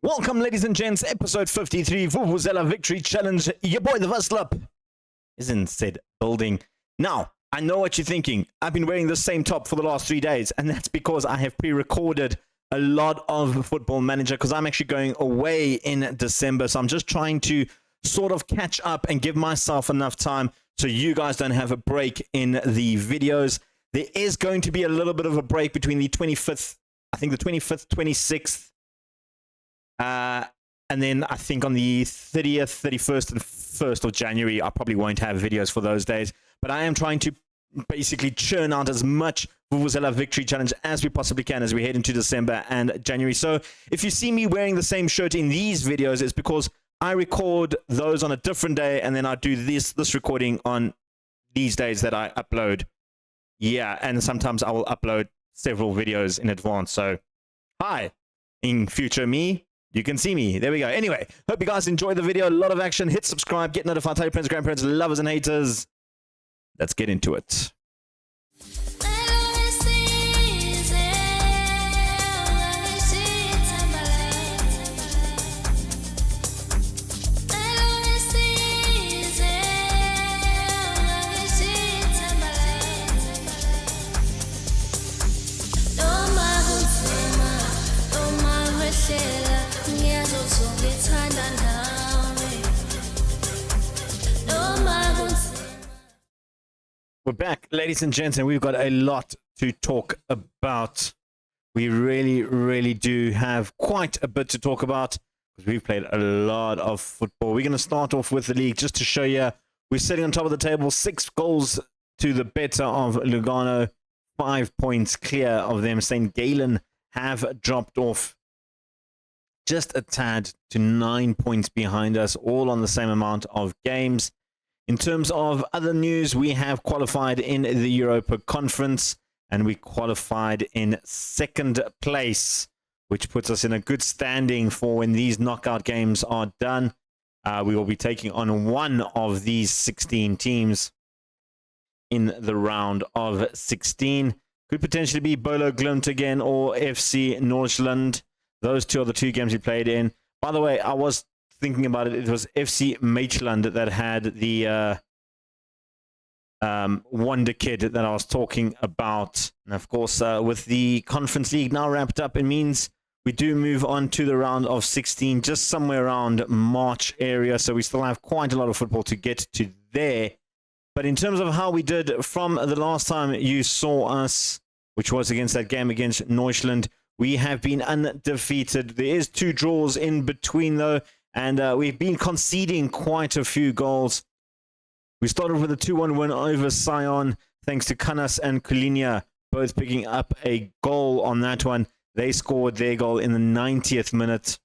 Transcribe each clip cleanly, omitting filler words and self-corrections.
Welcome, ladies and gents, episode 53, Vuvuzela Victory Challenge. Your boy, the Vaslap, is in said building. Now, I know what you're thinking. I've been wearing the same top for the last 3 days, and that's because I have pre-recorded a lot of Football Manager because I'm actually going away in December. So I'm just trying to sort of catch up and give myself enough time so you guys don't have a break in the videos. There is going to be a little bit of a break between the 25th, I think the 25th, 26th, and then I think on the 30th, 31st, and 1st of January, I probably won't have videos for those days. But I am trying to basically churn out as much Vuvuzela Victory Challenge as we possibly can as we head into December and January. So if you see me wearing the same shirt in these videos, it's because I record those on a different day, and then I do this recording on these days that I upload. Yeah, and sometimes I will upload several videos in advance. So, hi, in future me, you can see me. There we go. Anyway, hope you guys enjoy the video. A lot of action. Hit subscribe. Get notified. Tell your friends, grandparents, lovers, and haters. Let's get into it. We're back, ladies and gents, and we've got a lot to talk about. We really do have quite a bit to talk about because we've played a lot of football. We're going to start off with the league just to show you. We're sitting on top of the table, 6 goals to the better of Lugano, 5 points clear of them. St. Gallen have dropped off just a tad to 9 points behind us, all on the same amount of games. In terms of other news, we have qualified in the Europa Conference, and we qualified in 2nd place, which puts us in a good standing for when these knockout games are done. We will be taking on one of these 16 teams in the round of 16. Could potentially be Bolo Glimt again or FC Nordsjælland. Those two are the 2 games we played in. By the way, I was thinking about it, it was FC Midtjylland that had the wonder kid that I was talking about. And of course, with the Conference League now wrapped up, it means we do move on to the round of 16, just somewhere around March area. So we still have quite a lot of football to get to there. But in terms of how we did from the last time you saw us, which was against that game against Nordsjælland, we have been undefeated. There is 2 draws in between, though. And we've been conceding quite a few goals. We started with a 2-1 win over Sion, thanks to Canas and Kulinia both picking up a goal on that one. They scored their goal in the 90th minute.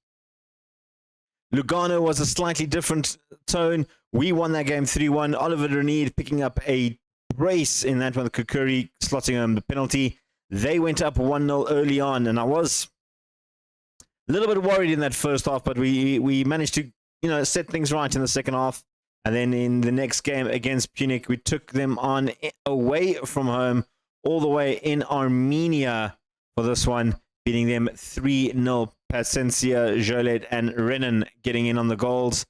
Lugano was a slightly different tone. We won that game 3-1. Oliver Renid picking up a brace in that one, Kukuri slotting home the penalty. They went up 1-0 early on, and I was a little bit worried in that first half, but we managed to, set things right in the second half. And then in the next game against Punic, we took them on away from home, all the way in Armenia for this one, beating them 3-0. Pacencia, Jolet, and Renan getting in on the goals.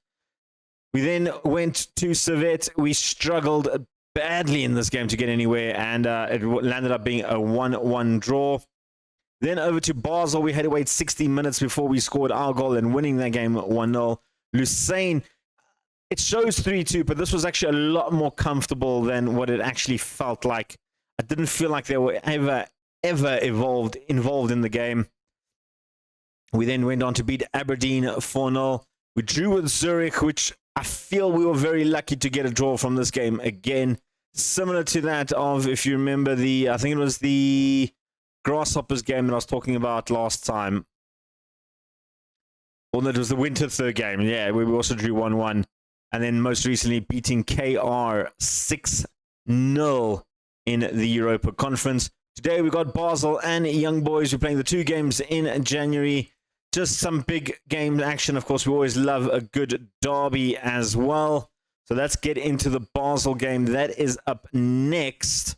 We then went to Servette. We struggled badly in this game to get anywhere, and it landed up being a 1-1 draw. Then over to Basel, we had to wait 60 minutes before we scored our goal and winning that game 1-0. Lucerne, it shows 3-2, but this was actually a lot more comfortable than what it actually felt like. I didn't feel like they were ever involved in the game. We then went on to beat Aberdeen 4-0. We drew with Zurich, which I feel we were very lucky to get a draw from this game again. Similar to that of, if you remember, I think it was the Grasshoppers game that I was talking about last time. Well, that was the Winter Third game. Yeah, we also drew 1-1. And then most recently beating KR 6-0 in the Europa Conference. Today we got Basel and Young Boys. We're playing the 2 games in January. Just some big game action. Of course, we always love a good derby as well. So let's get into the Basel game. That is up next.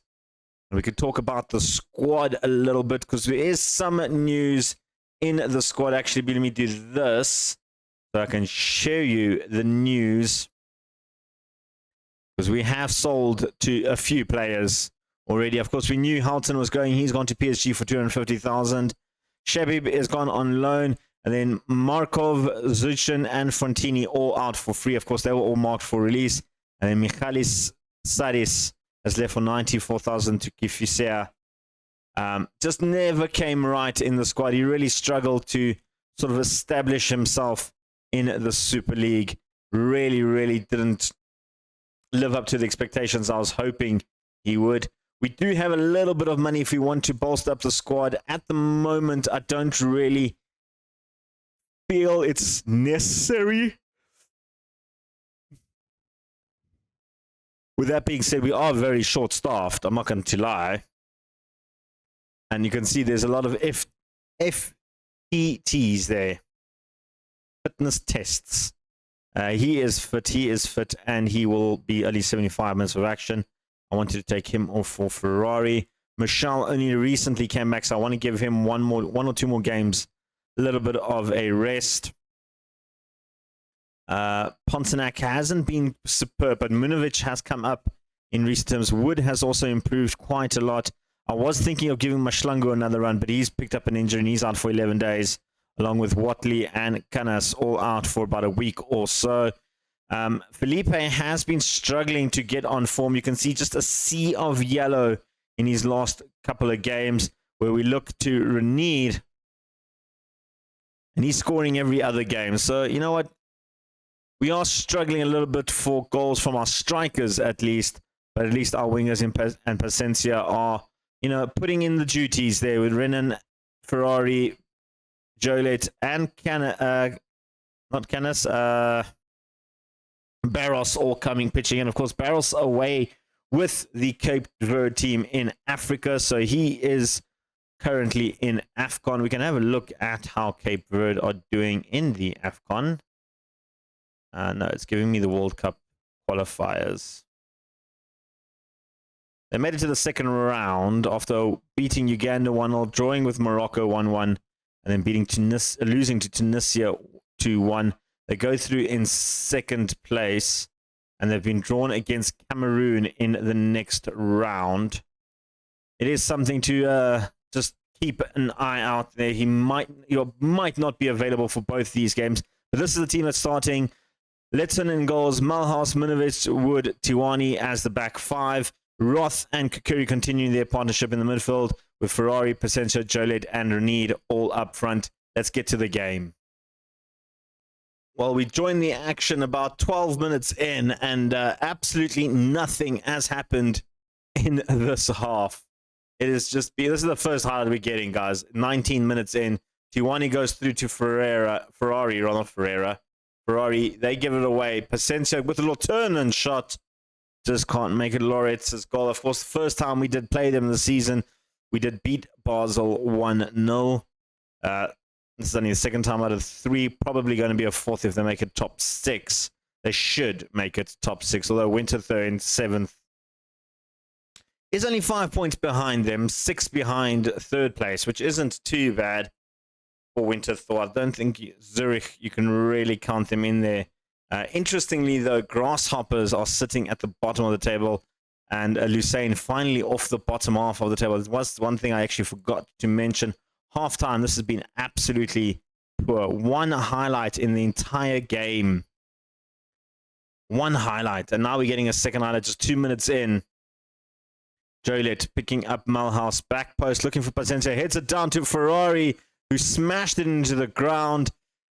We could talk about the squad a little bit because there is some news in the squad. Actually, let me do this so I can show you the news, because we have sold to a few players already. Of course, we knew Houghton was going. He's gone to PSG for 250,000. Shabib is gone on loan. And then Markov, Zuchin, and Fontini all out for free. Of course, they were all marked for release. And then Michalis Saris has left for 94,000 to Kifisea. Just never came right in the squad. He really struggled to sort of establish himself in the Super League. Really didn't live up to the expectations I was hoping he would. We do have a little bit of money if we want to bolster up the squad. At the moment, I don't really feel it's necessary. With that being said, we are very short-staffed. I'm not going to lie. And you can see there's a lot of FTTs there. Fitness tests. He is fit, and he will be only 75 minutes of action. I wanted to take him off for Ferrari. Michel only recently came back, so I want to give him one or two more games, a little bit of a rest. Pontonac hasn't been superb, but Munovic has come up in recent terms. Wood has also improved quite a lot. I was thinking of giving Mashlangu another run, but he's picked up an injury and he's out for 11 days, along with Watley and Canas, all out for about a week or so. Felipe has been struggling to get on form. You can see just a sea of yellow in his last couple of games, where we look to Renid, and he's scoring every other game. So, you know what? We are struggling a little bit for goals from our strikers, at least, but at least our wingers and Pacencia are, you know, putting in the duties there with Renan, Ferrari, Jolet, and Barros all pitching in. Of course, Barros away with the Cape Verde team in Africa, so he is currently in AFCON. We can have a look at how Cape Verde are doing in the AFCON. No, it's giving me the World Cup qualifiers. They made it to the second round after beating Uganda 1-0, drawing with Morocco 1-1, and then losing to Tunisia 2-1. They go through in second place, and they've been drawn against Cameroon in the next round. It is something to just keep an eye out there. He might not be available for both these games, but this is the team that's starting. Letson in goals, Malhouse, Minovic, Wood, Tiwani as the back five. Roth and Kukuri continuing their partnership in the midfield, with Ferrari, Pacencia, Joled, and Renid all up front. Let's get to the game. Well, we joined the action about 12 minutes in, and absolutely nothing has happened in this half. It is just this is the first highlight we're getting, guys. 19 minutes in, Tiwani goes through to Ferrari, they give it away. Pacencia with a little turn and shot, just can't make it. Loretz's goal. Of course, the first time we did play them this season, we did beat Basel 1-0. This is only the second time out of 3. Probably going to be a fourth if they make it top 6. They should make it top 6, although Winterthur in 7th is only 5 points behind them, 6 behind third place, which isn't too bad for Winterthur. I don't think Zurich, you can really count them in there. Interestingly, though, Grasshoppers are sitting at the bottom of the table, and Lucerne finally off the bottom half of the table. It was one thing I actually forgot to mention. Halftime, this has been absolutely poor. One highlight in the entire game. One highlight, and now we're getting a second highlight just 2 minutes in. Jolet picking up Malhouse, back post, looking for Pacencia, heads it down to Ferrari, who smashed it into the ground.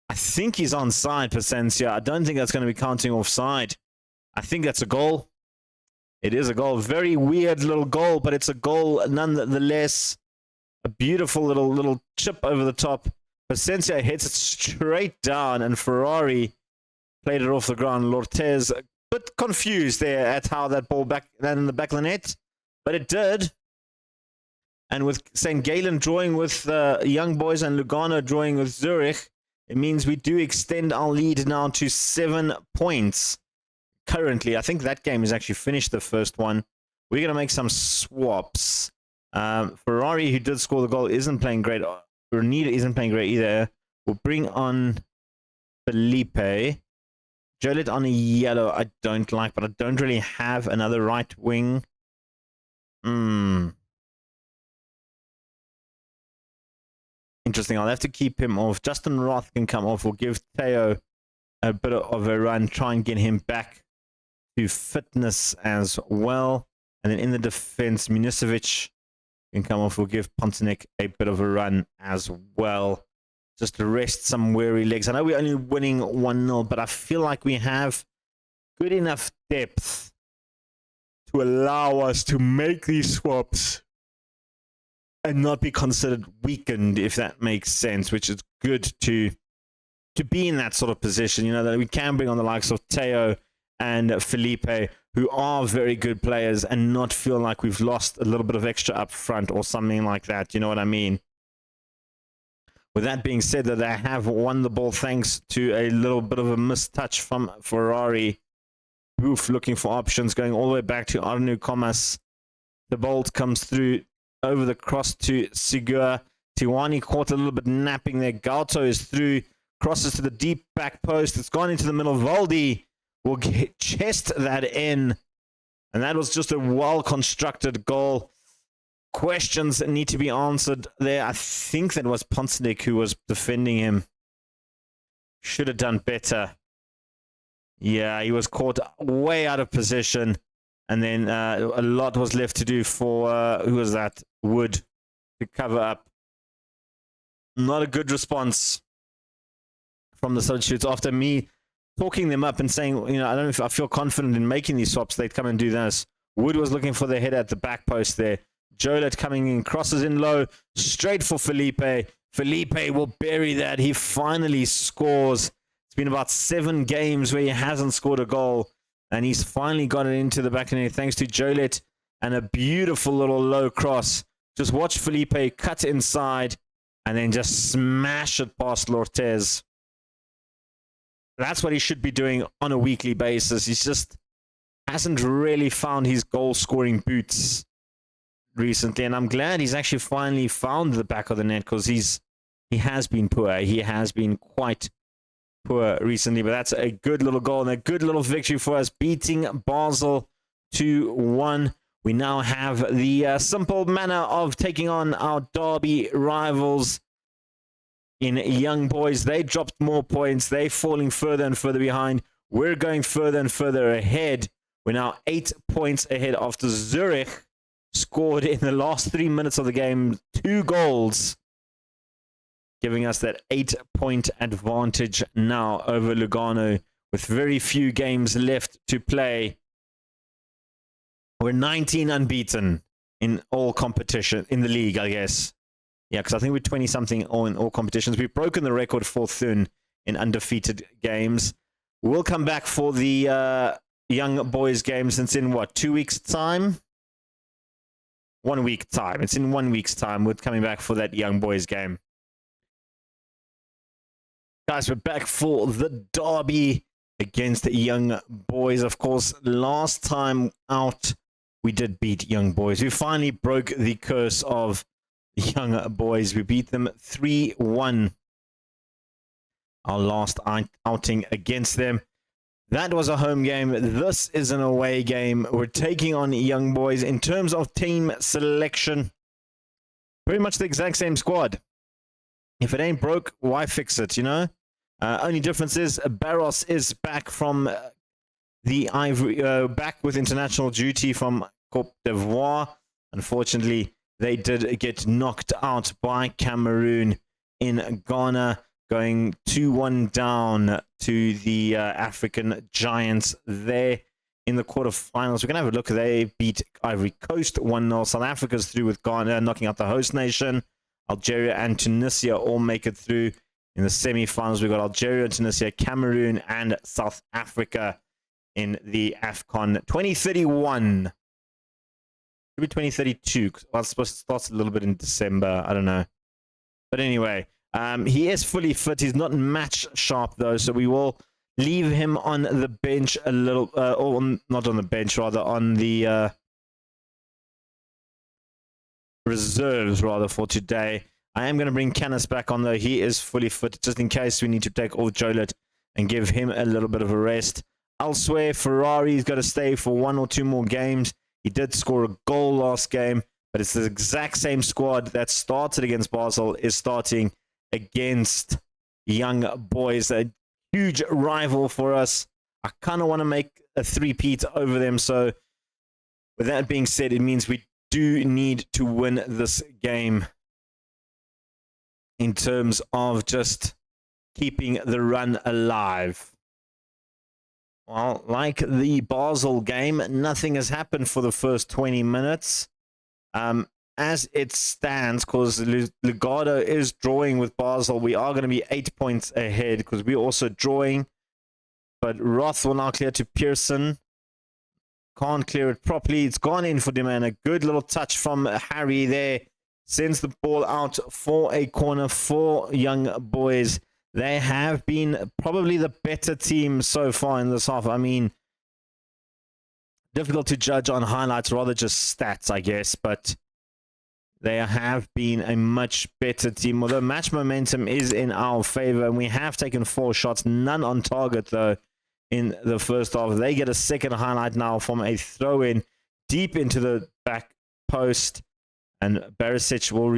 I think he's onside, Pacencia. I don't think that's going to be counting offside. I think that's a goal. It is a goal. Very weird little goal, but it's a goal nonetheless. A beautiful little chip over the top. Pacencia hits it straight down, and Ferrari played it off the ground. Lortez a bit confused there at how that ball landed in the back of the net, but it did. And with St. Gallen drawing with Young Boys and Lugano drawing with Zurich, it means we do extend our lead now to 7 points. Currently, I think that game is actually finished, the first one. We're going to make some swaps. Ferrari, who did score the goal, isn't playing great. Renita isn't playing great either. We'll bring on Felipe. Jolet on a yellow I don't like, but I don't really have another right wing. Interesting. I'll have to keep him off. Justin Roth can come off. We'll give Teo a bit of a run, try and get him back to fitness as well. And then in the defense, Municevic can come off. We'll give Pontanek a bit of a run as well, just to rest some weary legs. I know we're only winning 1-0, but I feel like we have good enough depth to allow us to make these swaps and not be considered weakened, if that makes sense, which is good to be in that sort of position, you know, that we can bring on the likes of Teo and Felipe, who are very good players, and not feel like we've lost a little bit of extra up front or something like that. You know what I mean? With that being said, that they have won the ball thanks to a little bit of a missed touch from Ferrari. Boof looking for options, going all the way back to Arnu Comas. The bolt comes through over the cross to Sigur. Tiwani caught a little bit napping there. Galto is through, crosses to the deep back post. It's gone into the middle. Valdi will chest that in. And that was just a well-constructed goal. Questions that need to be answered there. I think that was Pontanek who was defending him. Should have done better. Yeah, he was caught way out of position. And then a lot was left to do for, who was that? Wood to cover up. Not a good response from the substitutes after me talking them up and saying, you know, I don't know if I feel confident in making these swaps. They'd come and do this. Wood was looking for the head at the back post there. Jolet coming in, crosses in low, straight for Felipe. Felipe will bury that. He finally scores. It's been about 7 games where he hasn't scored a goal, and he's finally got it into the back of the net thanks to Jolet and a beautiful little low cross. Just watch Felipe cut inside and then just smash it past Lortez. That's what he should be doing on a weekly basis. He's just hasn't really found his goal-scoring boots recently, and I'm glad he's actually finally found the back of the net, because he has been poor. He has been quite poor recently, but that's a good little goal and a good little victory for us, beating Basel 2-1. We now have the simple manner of taking on our derby rivals in Young Boys. They dropped more points. They're falling further and further behind. We're going further and further ahead. We're now 8 points ahead after Zurich scored in the last 3 minutes of the game 2 goals, giving us that 8-point advantage now over Lugano with very few games left to play. We're 19 unbeaten in all competition, in the league, I guess. Yeah, because I think we're 20-something in all competitions. We've broken the record for Thun in undefeated games. We'll come back for the Young Boys game since in, 2 weeks' time? 1 week time. It's in 1 week's time. We're coming back for that Young Boys game. Guys, we're back for the derby against the Young Boys. Of course, last time out, we did beat Young Boys. We finally broke the curse of Young Boys. We beat them 3-1. Our last outing against them. That was a home game. This is an away game. We're taking on Young Boys. In terms of team selection, pretty much the exact same squad. If it ain't broke, why fix it, you know? Only difference is Barros is back from the Ivory, back with international duty from Côte d'Ivoire. Unfortunately, they did get knocked out by Cameroon in Ghana, going 2-1 down to the African Giants there in the quarterfinals. We're going to have a look. They beat Ivory Coast 1-0. South Africa's through with Ghana, knocking out the host nation. Algeria and Tunisia all make it through. In the semi-finals, we've got Algeria, Tunisia, Cameroon, and South Africa in the AFCON 2031. Could be 2032. I was supposed to start a little bit in December. I don't know. But anyway, he is fully fit. He's not match sharp, though, so we will leave him on the bench a little, or not on the bench, rather, on the reserves, rather, for today. I am going to bring Canis back on, though. He is fully fit, just in case we need to take off Jolet and give him a little bit of a rest. Elsewhere, Ferrari's got to stay for 1 or 2 more games. He did score a goal last game, but it's the exact same squad that started against Basel is starting against Young Boys, a huge rival for us. I kind of want to make a three-peat over them, so with that being said, it means we do need to win this game in terms of just keeping the run alive. Well, like the Basel game, nothing has happened for the first 20 minutes. As it stands, because Lugano is drawing with Basel, we are going to be 8 points ahead because we're also drawing. But Roth will now clear to Pearson. Can't clear it properly. It's gone in for Deman. A good little touch from Harry there. Sends the ball out for a corner for Young Boys. They have been probably the better team so far in this half. I mean, difficult to judge on highlights, rather just stats, I guess. But they have been a much better team. Although match momentum is in our favor. And we have taken 4 shots. None on target, though, in the first half. They get a second highlight now from a throw-in deep into the back post. And Barisic will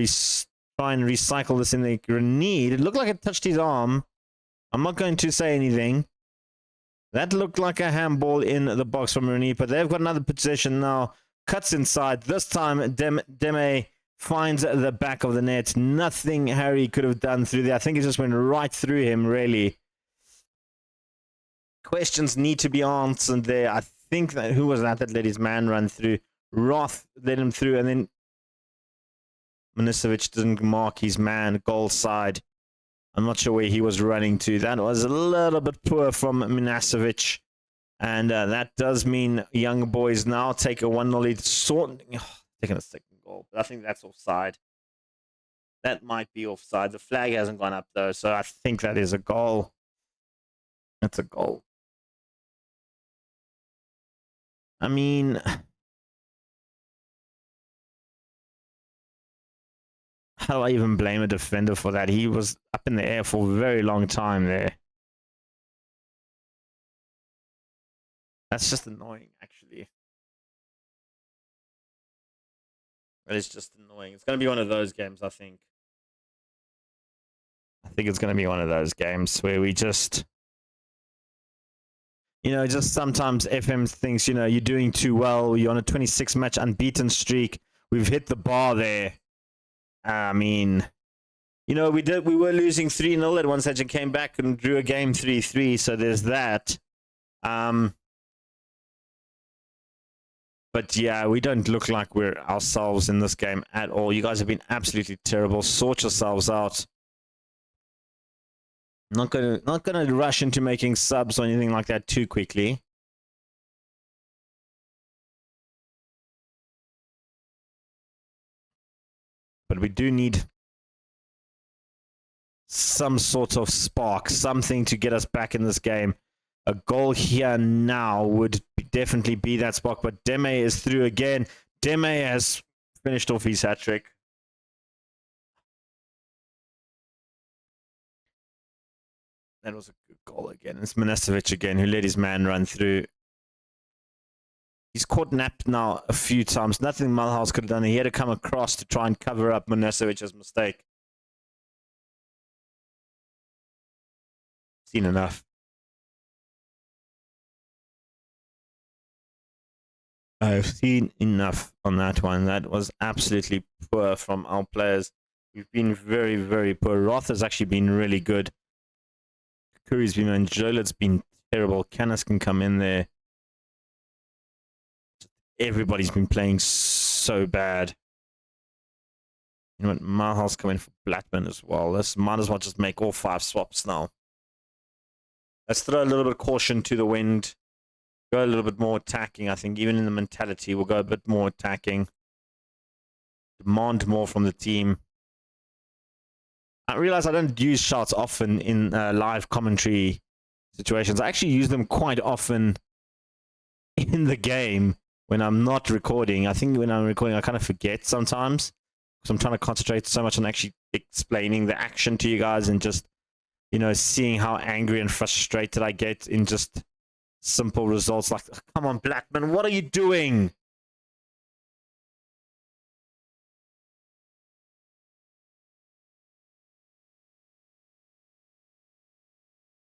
try and recycle this in the grenade. It looked like it touched his arm. I'm not going to say anything. That looked like a handball in the box from Renee, but they've got another possession now. Cuts inside. This time, Deme finds the back of the net. Nothing Harry could have done through there. I think it just went right through him, really. Questions need to be answered there. I think that, who was that let his man run through? Roth led him through, and then Minisevic didn't mark his man goal side. I'm not sure where he was running to. That was a little bit poor from Minisevic. And that does mean Young Boys now take a 1-0 lead. Taking a second goal. But I think that's offside. That might be offside. The flag hasn't gone up, though. So I think that is a goal. That's a goal. I mean, how do I even blame a defender for that? He was up in the air for a very long time there. That's just annoying, actually. That is just annoying. It's going to be one of those games, I think. I think it's going to be one of those games where we just, you know, just sometimes FM thinks, you know, you're doing too well. You're on a 26-match unbeaten streak. We've hit the bar there. I mean, you know, we were losing 3-0 at one stage and came back and drew a game 3-3. So there's that. But yeah, we don't look like we're ourselves in this game at all. You guys have been absolutely terrible. Sort yourselves out. Not gonna rush into making subs or anything like that too quickly. But we do need some sort of spark, something to get us back in this game. A goal here now would definitely be that spark, but Deme is through again. Deme has finished off his hat-trick. That was a good goal again. It's Manasevic again, who let his man run through. He's caught napped now a few times. Nothing Mulhouse could have done. He had to come across to try and cover up Manasevic's mistake. Seen enough. I've seen enough on that one. That was absolutely poor from our players. We've been very, very poor. Roth has actually been really good. Curry's been, and Jolet's been terrible. Canis can come in there. Everybody's been playing so bad. You know what? Mahal's coming for Blackman as well. Let's might as well just make all 5 swaps now. Let's throw a little bit of caution to the wind. Go a little bit more attacking, I think. Even in the mentality, we'll go a bit more attacking. Demand more from the team. I realize I don't use shouts often in live commentary situations. I actually use them quite often in the game when I'm not recording. I think when I'm recording, I kind of forget sometimes. because I'm trying to concentrate so much on actually explaining the action to you guys and just, seeing how angry and frustrated I get in just simple results like, come on, Blackman, what are you doing?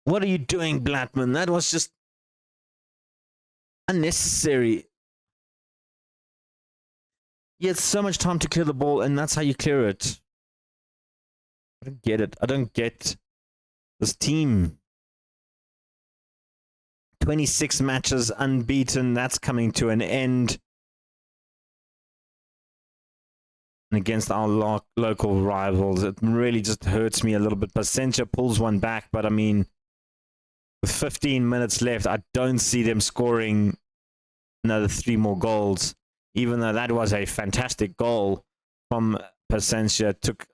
What are you doing, Blackman? That was just unnecessary. You had so much time to clear the ball, and that's how you clear it. I don't get it. I don't get this team. 26 matches unbeaten. That's coming to an end. And against our local rivals, it really just hurts me a little bit. Pasentia pulls one back, but I mean, with 15 minutes left, I don't see them scoring another 3 more goals, even though that was a fantastic goal from Pasentia. Took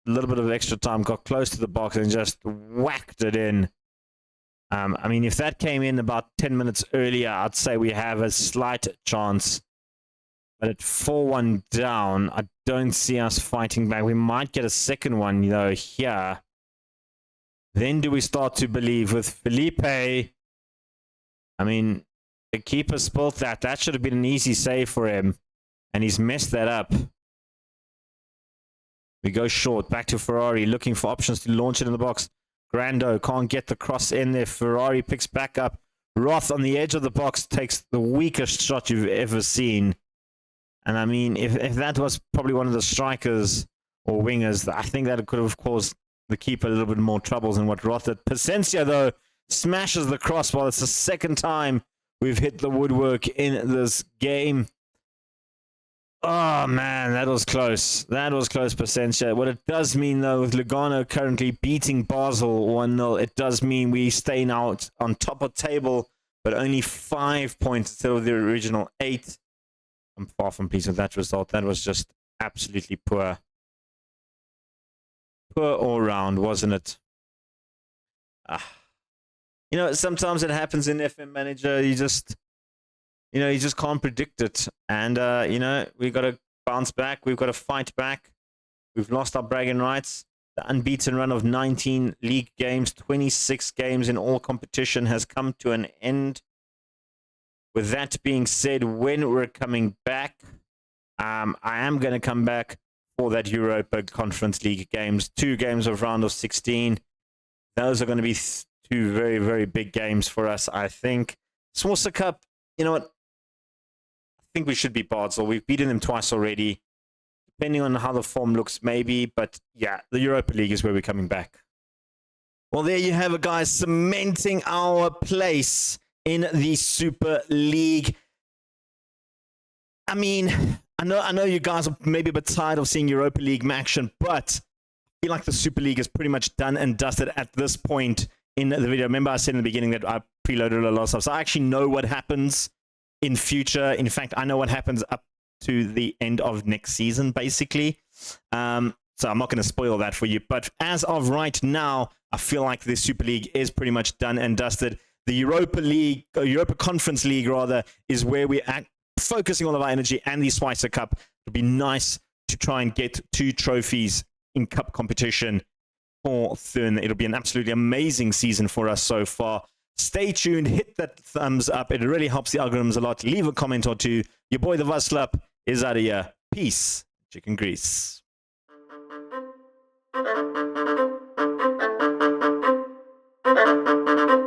a little bit of extra time, got close to the box, and just whacked it in. I mean, if that came in about 10 minutes earlier, I'd say we have a slight chance. But at 4-1 down, I don't see us fighting back. We might get a second one, here. Then do we start to believe with Felipe? I mean, the keeper spoilt that. That should have been an easy save for him. And he's messed that up. We go short. Back to Ferrari, looking for options to launch it in the box. Grando can't get the cross in there. Ferrari picks back up. Roth on the edge of the box takes the weakest shot you've ever seen. And I mean, if that was probably one of the strikers or wingers, I think that could have caused the keeper a little bit more troubles than what Roth did. Pasentia, though, smashes the crossbar. It's the second time we've hit the woodwork in this game. Oh, man, that was close. That was close, Pasentia. What it does mean, though, with Lugano currently beating Basel 1-0, it does mean we stay now on top of table, but only 5 points instead of the original 8. I'm far from pleased with that result. That was just absolutely poor. Poor all round, wasn't it? Sometimes it happens in FM Manager. You just can't predict it. And, we've got to bounce back. We've got to fight back. We've lost our bragging rights. The unbeaten run of 19 league games, 26 games in all competition has come to an end. With that being said, when we're coming back, I am going to come back for that Europa Conference League games. 2 games of round of 16. Those are going to be 2 very, very big games for us, I think. Swarsa Cup, you know what? I think we should be Basel. We've beaten them twice already. Depending on how the form looks, maybe. But yeah, the Europa League is where we're coming back. Well, there you have it, guys. Cementing our place in the Super League. I mean, I know you guys are maybe a bit tired of seeing Europa League action, but I feel like the Super League is pretty much done and dusted at this point in the video. Remember I said in the beginning that I preloaded a lot of stuff, so I actually know what happens in future. In fact, I know what happens up to the end of next season, basically. So I'm not going to spoil that for you. But as of right now, I feel like the Super League is pretty much done and dusted. The Europa League, or Europa Conference League rather, is where we're focusing all of our energy, and the Schweizer Cup. It'll be nice to try and get 2 trophies in cup competition for Thun. It'll be an absolutely amazing season for us so far. Stay tuned, hit that thumbs up. It really helps the algorithms a lot. Leave a comment or 2. Your boy, the Vuslap, is out of here. Peace. Chicken grease. Thank you.